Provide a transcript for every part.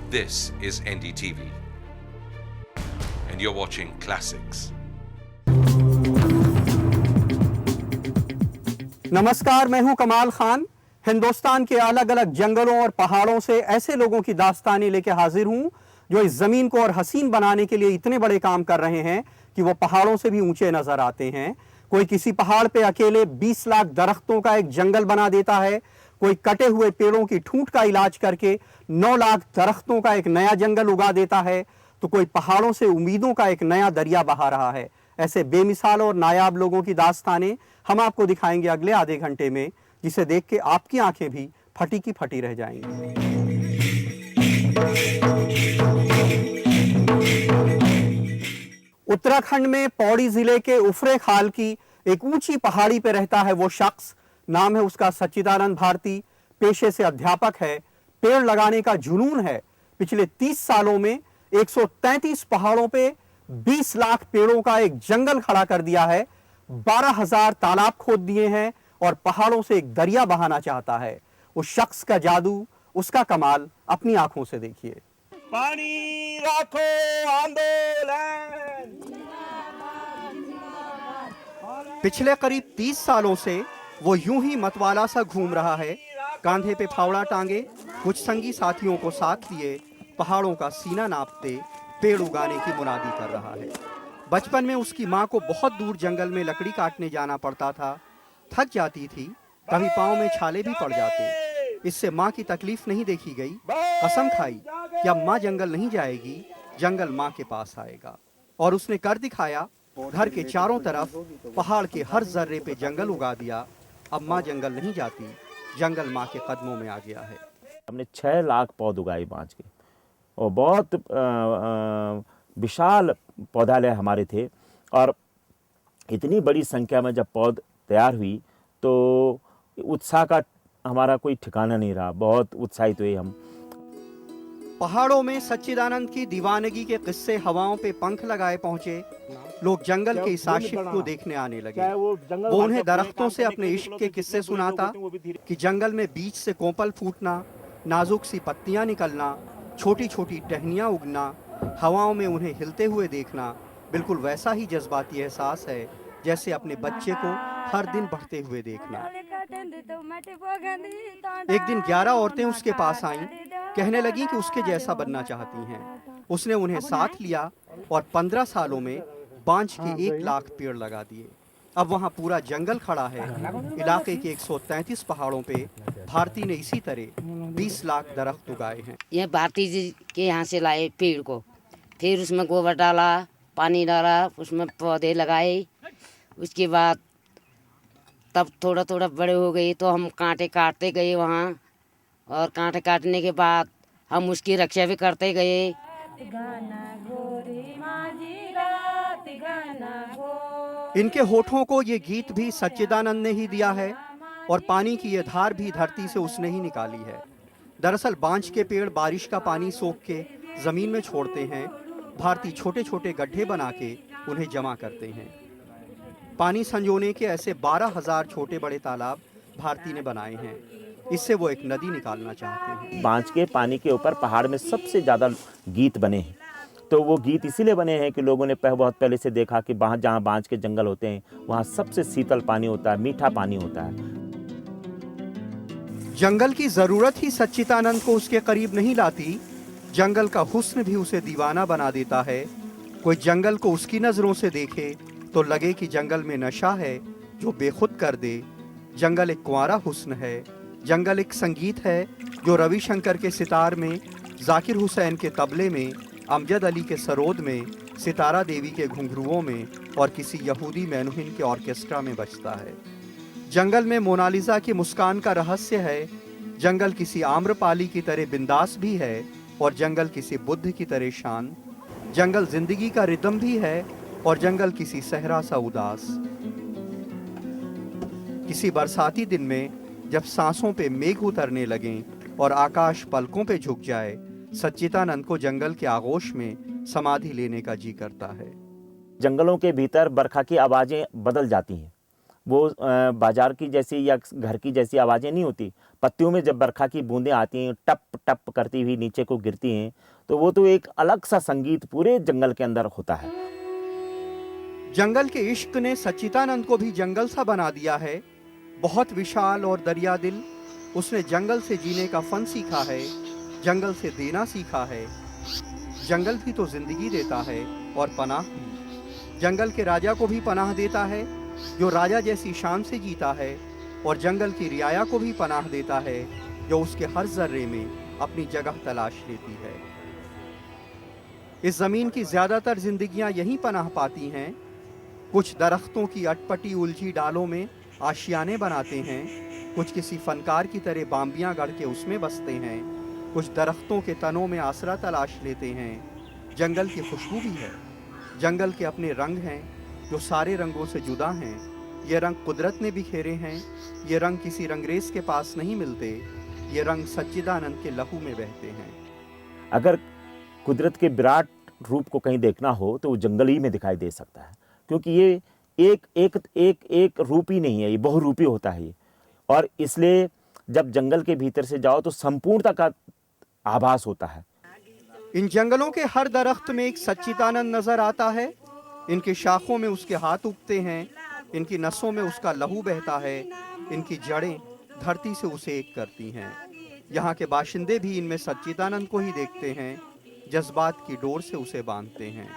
This is NDTV, and you're watching Classics. नमस्कार, मैं हूं कमाल खान। हिंदुस्तान के अलग अलग जंगलों और पहाड़ों से ऐसे लोगों की दास्तानी लेके हाजिर हूं जो इस जमीन को और हसीन बनाने के लिए इतने बड़े काम कर रहे हैं कि वो पहाड़ों से भी ऊंचे नजर आते हैं। कोई किसी पहाड़ पे अकेले 20 लाख दरख्तों का एक जंगल बना देता है, कोई कटे हुए पेड़ों की ठूंठ का इलाज करके 9 लाख दरख्तों का एक नया जंगल उगा देता है, तो कोई पहाड़ों से उम्मीदों का एक नया दरिया बहा रहा है। ऐसे बेमिसाल और नायाब लोगों की दास्तानें हम आपको दिखाएंगे अगले आधे घंटे में, जिसे देख के आपकी आंखें भी फटी की फटी रह जाएंगी। उत्तराखंड में पौड़ी जिले के उफरे खाल की एक ऊंची पहाड़ी पर रहता है वो शख्स। नाम है उसका सच्चिदानंद भारती। पेशे से अध्यापक है। पेड़ लगाने का जुनून है। पिछले 30 सालों में 133 पहाड़ों पे 20 लाख पेड़ों का एक जंगल खड़ा कर दिया है। 12,000 तालाब खोद दिए हैं और पहाड़ों से एक दरिया बहाना चाहता है। उस शख्स का जादू, उसका कमाल अपनी आंखों से देखिए। पानी राखो आंदोलन। पिछले करीब 30 सालों से वो यूं ही मतवाला सा घूम रहा है। कांधे पे फावड़ा टांगे, कुछ संगी साथियों को साथ लिए पहाड़ों का सीना नापते पेड़ उगाने की मुनादी कर रहा है। बचपन में उसकी माँ को बहुत दूर जंगल में लकड़ी काटने जाना पड़ता था। थक जाती थी, कभी पाँव में छाले भी पड़ जाते। इससे माँ की तकलीफ नहीं देखी गई। कसम खाई कि अब माँ जंगल नहीं जाएगी, जंगल माँ के पास आएगा। और उसने कर दिखाया। घर के चारों तरफ पहाड़ के हर जर्रे पे जंगल उगा दिया। अब माँ जंगल नहीं जाती, जंगल माँ के कदमों में आ गया है। हमने 6 लाख पौध उगाए बांज के, और बहुत विशाल पौधालय हमारे थे। और इतनी बड़ी संख्या में जब पौध तैयार हुई तो उत्साह का हमारा कोई ठिकाना नहीं रहा। बहुत उत्साहित हुए हम। पहाड़ों में सच्चिदानंद की दीवानगी के किस्से हवाओं पे पंख लगाए पहुंचे। लोग जंगल के इस आशिक को देखने आने लगे। वो उन्हें दरख्तों से अपने इश्क के किस्से सुनाता कि जंगल में बीच से कोंपल फूटना, नाजुक सी पत्तियां निकलना, छोटी छोटी टहनियां उगना, हवाओं में उन्हें हिलते हुए देखना बिल्कुल वैसा ही जज्बाती एहसास है जैसे अपने बच्चे को हर दिन बढ़ते हुए देखना। एक दिन 11 औरतें उसके पास आईं, कहने लगी कि उसके जैसा बनना चाहती हैं। उसने उन्हें साथ लिया और 15 सालों में बांज के 1 लाख पेड़ लगा दिए। अब वहाँ पूरा जंगल खड़ा है। इलाके के 133 पहाड़ों पे भारती ने इसी तरह 20 लाख दरख्त उगाए हैं। यह भारती जी के यहाँ से लाए पेड़ को, फिर उसमें गोबर डाला, पानी डाला, उसमें पौधे लगाए। उसके बाद तब थोड़ा थोड़ा बड़े हो गए तो हम कांटे काटते गए वहाँ, और कांटे काटने के बाद हम उसकी रक्षा भी करते गए। इनके होठों को ये गीत भी सच्चिदानंद ने ही दिया है, और पानी की ये धार भी धरती से उसने ही निकाली है। दरअसल बांज के पेड़ बारिश का पानी सोख के जमीन में छोड़ते हैं। भारती छोटे छोटे गड्ढे बना के उन्हें जमा करते हैं। पानी संजोने के ऐसे 12,000 छोटे बड़े तालाब भारती ने बनाए हैं। इससे वो एक नदी निकालना चाहते हैं। बांज के पानी के ऊपर पहाड़ में सबसे ज़्यादा गीत बने हैं। तो वो गीत इसीलिए बने हैं कि लोगों ने बहुत पहले से देखा कि जहाँ बांज के जंगल होते हैं वहाँ सबसे शीतल पानी होता है, मीठा पानी होता है। जंगल की जरूरत ही सच्चिदानंद को उसके करीब नहीं लाती, जंगल का हुस्न भी उसे दीवाना बना देता है। कोई जंगल को उसकी नजरों से देखे तो लगे कि जंगल में नशा है जो बेखुद कर दे। जंगल एक कुंवारा हुस्न है। जंगल एक संगीत है जो रविशंकर के सितार में, जाकिर हुसैन के तबले में, अमजद अली के सरोद में, सितारा देवी के घुंघरुओं में और किसी यहूदी मैनुहिन के ऑर्केस्ट्रा में बजता है। जंगल में मोनालिसा की मुस्कान का रहस्य है। जंगल किसी आम्रपाली की तरह बिंदास भी है और जंगल किसी बुद्ध की तरह शांत। जंगल जिंदगी का रिदम भी है और जंगल किसी सहरा सा उदास। किसी बरसाती दिन में जब सांसों पे मेघ उतरने लगें और आकाश पलकों पे झुक जाए, सच्चिदानंद को जंगल के आगोश में समाधि लेने का जी करता है। जंगलों के भीतर बरखा की आवाज़ें बदल जाती हैं। वो बाजार की जैसी या घर की जैसी आवाज़ें नहीं होती। पत्तियों में जब बरखा की बूंदें आती हैं, टप टप करती हुई नीचे को गिरती हैं, तो वो तो एक अलग सा संगीत पूरे जंगल के अंदर होता है। जंगल के इश्क ने सच्चिदानंद को भी जंगल सा बना दिया है। बहुत विशाल और दरिया दिल, उसने जंगल से जीने का फन सीखा है, जंगल से देना सीखा है। जंगल भी तो जिंदगी देता है और पनाह भी। जंगल के राजा को भी पनाह देता है, जो राजा जैसी शान से जीता है, और जंगल की रियाया को भी पनाह देता है, जो उसके हर जर्रे में अपनी जगह तलाश लेती है। इस जमीन की ज्यादातर जिंदगियां यहीं पनाह पाती हैं। कुछ दरख्तों की अटपटी उलझी डालों में आशियाने बनाते हैं, कुछ किसी फनकार की तरह बाम्बियां गढ़ के उसमें बसते हैं, कुछ दरख्तों के तनों में आसरा तलाश लेते हैं। जंगल की खुशबू भी है। जंगल के अपने रंग हैं, जो सारे रंगों से जुदा हैं। ये रंग कुदरत ने बिखेरे हैं, ये रंग किसी रंगरेज के पास नहीं मिलते, ये रंग सच्चिदानंद के लहू में बहते हैं। अगर कुदरत के विराट रूप को कहीं देखना हो तो वो जंगल ही में दिखाई दे सकता है, क्योंकि ये एक रूप ही नहीं है, ये बहुरूपी होता है ये। और इसलिए जब जंगल के भीतर से जाओ तो संपूर्णता का आभास होता है। इन जंगलों के हर दरख्त में एक सच्चिदानंद नजर आता है। इनकी शाखों में उसके हाथ उगते हैं, इनकी नसों में उसका लहू बहता है, इनकी जड़ें धरती से उसे एक करती हैं। यहाँ के बाशिंदे भी इनमें सच्चिदानंद को ही देखते हैं, जज्बात की डोर से उसे बांधते हैं।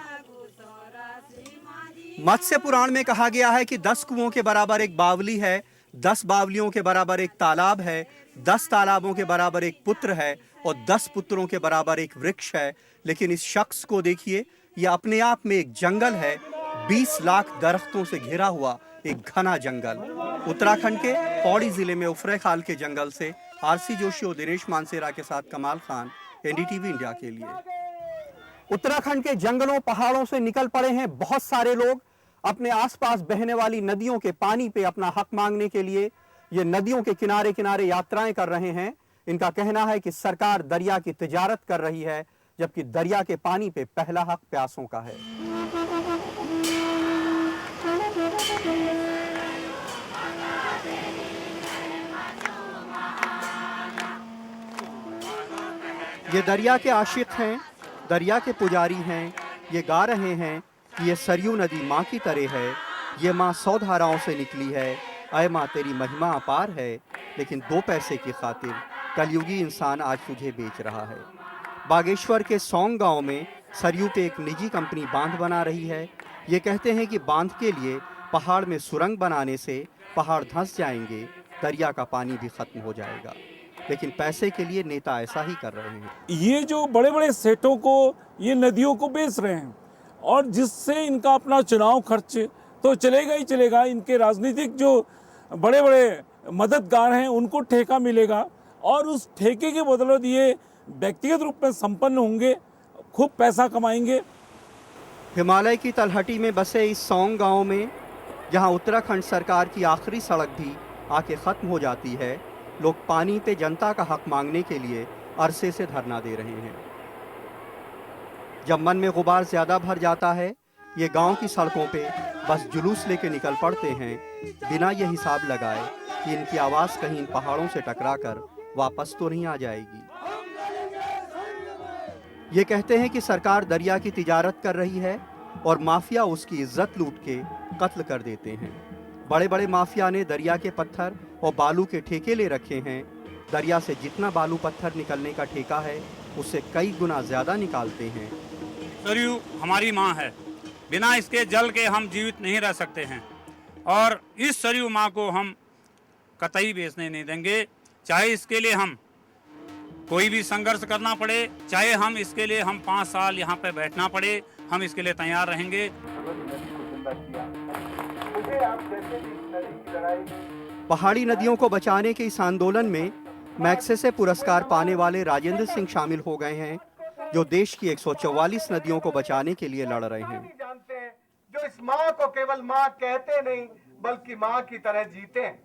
मत्स्य पुराण में कहा गया है कि 10 कुओं के बराबर एक बावली है, 10 बावलियों के बराबर एक तालाब है, 10 तालाबों के बराबर एक पुत्र है, और 10 पुत्रों के बराबर एक वृक्ष है। लेकिन इस शख्स को देखिए, यह अपने आप में एक जंगल है, 20 लाख दरख्तों से घिरा हुआ एक घना जंगल। उत्तराखंड के पौड़ी जिले में उफरे खाल के जंगल से आरसी जोशी और दिनेश मानसेरा के साथ कमाल खान, एनडीटीवी इंडिया के लिए। उत्तराखंड के जंगलों पहाड़ों से निकल पड़े हैं बहुत सारे लोग अपने आसपास बहने वाली नदियों के पानी पे अपना हक मांगने के लिए। ये नदियों के किनारे किनारे यात्राएं कर रहे हैं। इनका कहना है कि सरकार दरिया की तिजारत कर रही है, जबकि दरिया के पानी पे पहला हक प्यासों का है। ये दरिया के आशिक हैं, दरिया के पुजारी हैं। ये गा रहे हैं कि ये सरयू नदी माँ की तरह है, ये माँ 100 धाराओं से निकली है, अय माँ तेरी महिमा अपार है। लेकिन 2 पैसे की खातिर कलयुगी इंसान आज तुझे बेच रहा है। बागेश्वर के सौंग गांव में सरयू पे एक निजी कंपनी बांध बना रही है। ये कहते हैं कि बांध के लिए पहाड़ में सुरंग बनाने से पहाड़ धंस जाएंगे, दरिया का पानी भी खत्म हो जाएगा। लेकिन पैसे के लिए नेता ऐसा ही कर रहे हैं। ये जो बड़े बड़े सेठों को ये नदियों को बेच रहे हैं, और जिससे इनका अपना चुनाव खर्च तो चलेगा ही चलेगा। इनके राजनीतिक जो बड़े बड़े मददगार हैं उनको ठेका मिलेगा, और उस ठेके के बदौलत ये व्यक्तिगत रूप में संपन्न होंगे, खूब पैसा कमाएंगे। हिमालय की तलहटी में बसे इस सौंग गांव में, जहां उत्तराखंड सरकार की आखिरी सड़क भी आके ख़त्म हो जाती है, लोग पानी पे जनता का हक मांगने के लिए अरसे से धरना दे रहे हैं। जब मन में गुबार ज़्यादा भर जाता है, ये गांव की सड़कों पे बस जुलूस लेके निकल पड़ते हैं, बिना ये हिसाब लगाए कि इनकी आवाज़ कहीं इन पहाड़ों से टकराकर वापस तो नहीं आ जाएगी। ये कहते हैं कि सरकार दरिया की तिजारत कर रही है और माफिया उसकी इज्जत लूट के कत्ल कर देते हैं। बड़े बड़े माफिया ने दरिया के पत्थर और बालू के ठेके ले रखे हैं। दरिया से जितना बालू पत्थर निकलने का ठेका है, उससे कई गुना ज़्यादा निकालते हैं। सरयू हमारी माँ है, बिना इसके जल के हम जीवित नहीं रह सकते हैं, और इस सरयू माँ को हम कतई बेचने नहीं देंगे। चाहे इसके लिए हम कोई भी संघर्ष करना पड़े, चाहे हम इसके लिए 5 साल यहाँ पे बैठना पड़े, हम इसके लिए तैयार रहेंगे। पहाड़ी नदियों को बचाने के इस आंदोलन में मैग्सेसे पुरस्कार पाने वाले राजेंद्र सिंह शामिल हो गए हैं, जो देश की 144 नदियों को बचाने के लिए लड़ रहे हैं। जो इस माँ को केवल माँ कहते नहीं, बल्कि माँ की तरह जीते हैं।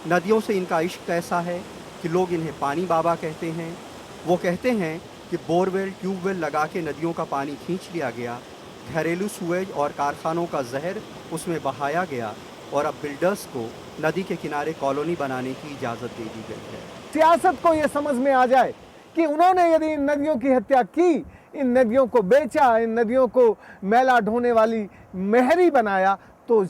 नदियों से इनका इश्क ऐसा है कि लोग इन्हें पानी बाबा कहते हैं। वो कहते हैं कि बोरवेल ट्यूबवेल लगा के नदियों का पानी खींच लिया गया, घरेलू सूएज और कारखानों का जहर उसमें बहाया गया और अब बिल्डर्स को नदी के किनारे कॉलोनी बनाने की इजाज़त दे दी गई है। सियासत को यह समझ में आ जाए कि उन्होंने यदि इन नदियों की हत्या की, इन नदियों को बेचा, इन नदियों को मैला ढोने वाली मेहरी बनाया, तो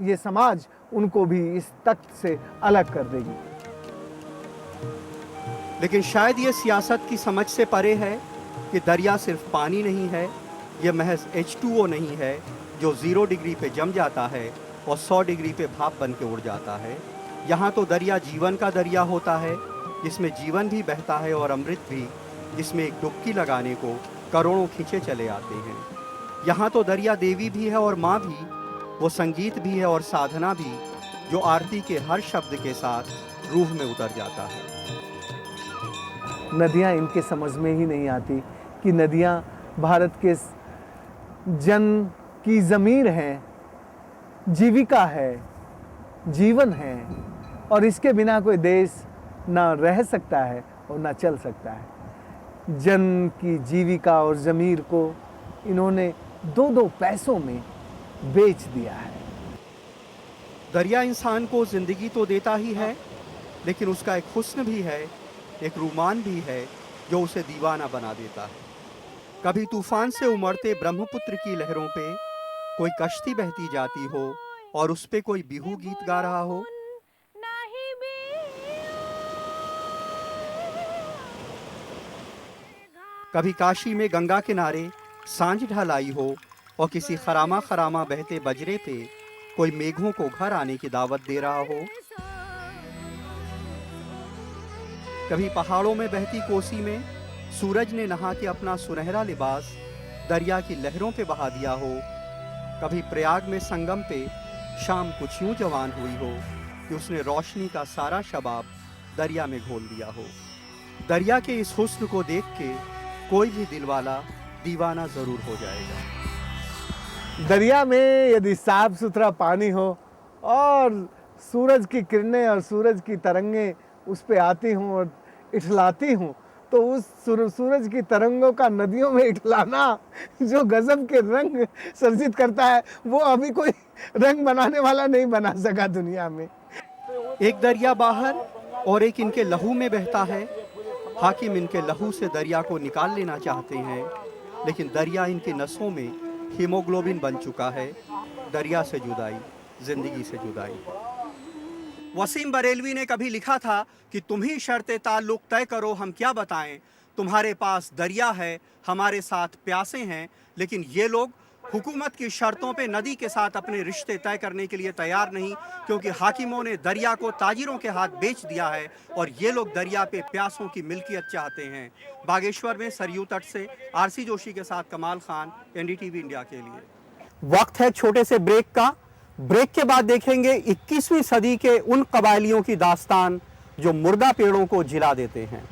ये समाज उनको भी इस तख्त से अलग कर देगी। लेकिन शायद ये सियासत की समझ से परे है कि दरिया सिर्फ पानी नहीं है, ये महज H2O नहीं है जो 0 डिग्री पे जम जाता है और 100 डिग्री पे भाप बन के उड़ जाता है। यहाँ तो दरिया जीवन का दरिया होता है, जिसमें जीवन भी बहता है और अमृत भी, जिसमें एक डुबकी लगाने को करोड़ों खींचे चले आते हैं। यहाँ तो दरिया देवी भी है और माँ भी, वो संगीत भी है और साधना भी, जो आरती के हर शब्द के साथ रूह में उतर जाता है। नदियाँ इनके समझ में ही नहीं आती कि नदियाँ भारत के जन की ज़मीर हैं, जीविका है, जीवन है, और इसके बिना कोई देश ना रह सकता है और ना चल सकता है। जन की जीविका और ज़मीर को इन्होंने 2-2 पैसों में बेच दिया है। दरिया इंसान को ज़िंदगी तो देता ही है, लेकिन उसका एक हुस्न भी है, एक रूमान भी है जो उसे दीवाना बना देता है। कभी तूफान से उमड़ते ब्रह्मपुत्र की लहरों पे कोई कश्ती बहती जाती हो और उस पे कोई बिहू गीत गा रहा हो, कभी काशी में गंगा किनारे सांझ ढल आई हो और किसी खरामा खरामा बहते बजरे पे कोई मेघों को घर आने की दावत दे रहा हो, कभी पहाड़ों में बहती कोसी में सूरज ने नहा के अपना सुनहरा लिबास दरिया की लहरों पे बहा दिया हो, कभी प्रयाग में संगम पे शाम कुछ यूं जवान हुई हो कि उसने रोशनी का सारा शबाब दरिया में घोल दिया हो। दरिया के इस हुस्न को देख के कोई भी दिलवाला दीवाना जरूर हो जाएगा। दरिया में यदि साफ सुथरा पानी हो और सूरज की किरणें और सूरज की तरंगें उस पे आती हूँ और इठलाती हूँ, तो उस सूरज की तरंगों का नदियों में इठलाना जो गजब के रंग सर्जित करता है, वो अभी कोई रंग बनाने वाला नहीं बना सका दुनिया में। एक दरिया बाहर और एक इनके लहू में बहता है। हाकिम इनके लहू से दरिया को निकाल लेना चाहते हैं, लेकिन दरिया इनकी नसों में हीमोग्लोबिन बन चुका है। दरिया से जुदाई जिंदगी से जुदाई। वसीम बरेलवी ने कभी लिखा था कि तुम ही शर्ते ताल्लुक तय करो, हम क्या बताएं। तुम्हारे पास दरिया है, हमारे साथ प्यासे हैं, लेकिन ये लोग हुकूमत की शर्तों पे नदी के साथ अपने रिश्ते तय करने के लिए तैयार नहीं, क्योंकि हाकिमों ने दरिया को ताजिरों के हाथ बेच दिया है और ये लोग दरिया पे प्यासों की मिल्कियत चाहते हैं। बागेश्वर में सरयू तट से आरसी जोशी के साथ कमाल खान, एनडीटीवी इंडिया के लिए। वक्त है छोटे से ब्रेक का। ब्रेक के बाद देखेंगे 21वीं सदी के उन कबायलियों की दास्तान जो मुर्दा पेड़ों को जिला देते हैं।